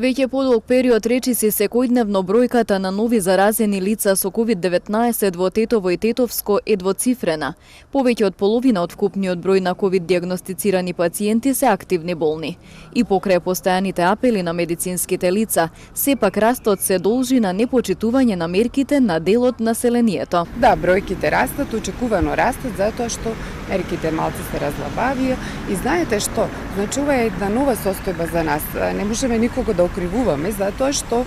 Веќе подолг период речиси секојдневно бројката на нови заразени лица со COVID-19 во Тетово и Тетовско е двоцифрена. Повеќе од половина од вкупниот број на COVID диагностицирани пациенти се активни болни. И покрај постојаните апели на медицинските лица, сепак растот се должи на непочитување на мерките на дел од населението. Да, бројките растат, очекувано растат, затоа што мерките малце се разлабавија и знаете што, значи ова е една нова состојба за нас. Не можеме никого да окривуваме, затоа што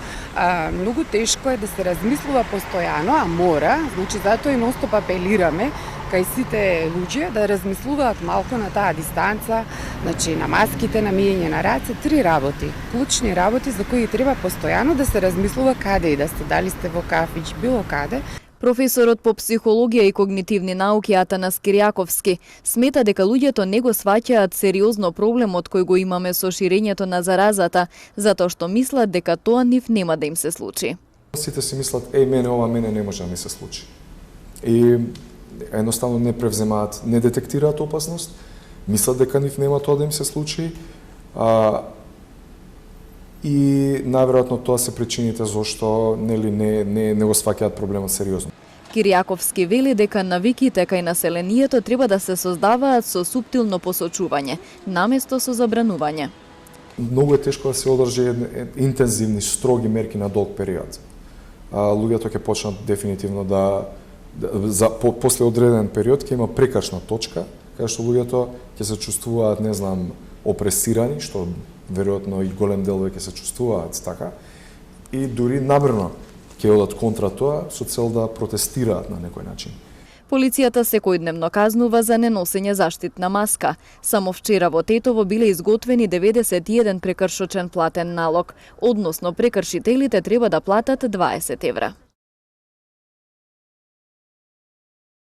многу тешко е да се размислува постојано, а мора, значи затоа и ностоп апелираме кај сите луѓе да размислуваат малку на таа дистанца, значи на маските, на миење на раце, 3 работи, клучни работи за кои треба постојано да се размислува каде и да сте, дали сте во кафич, било каде. Професорот по психологија и когнитивни науки Атанас Киријаковски смета дека луѓето не го сваќаат сериозно проблемот кој го имаме со ширењето на заразата, затоа што мислат дека тоа нив нема да им се случи. Сите си мислат, мене не може да ми се случи. И едноставно не превземаат, не детектираат опасност, мислат дека нив нема тоа да им се случи, и најверојатно тоа се причините зашто не го сваќаат проблемот сериозно. Киријаковски вели дека навиките кај населението треба да се создаваат со суптилно посочување, наместо со забранување. Многу е тешко да се одржи интензивни, строги мерки на долг период. Луѓето ќе почнат дефинитивно после одреден период ќе има прекачна точка, каде што луѓето ќе се чувствуваат, опресирани, што веројатно и голем дел веќе се чувствуваат така, и дури намерно ќе одат контра тоа со цел да протестираат на некој начин. Полицијата секојдневно казнува за неносење заштитна маска. Само вчера во Тетово биле изготвени 91 прекршочен платен налог, односно прекршителите треба да платат 20 евра.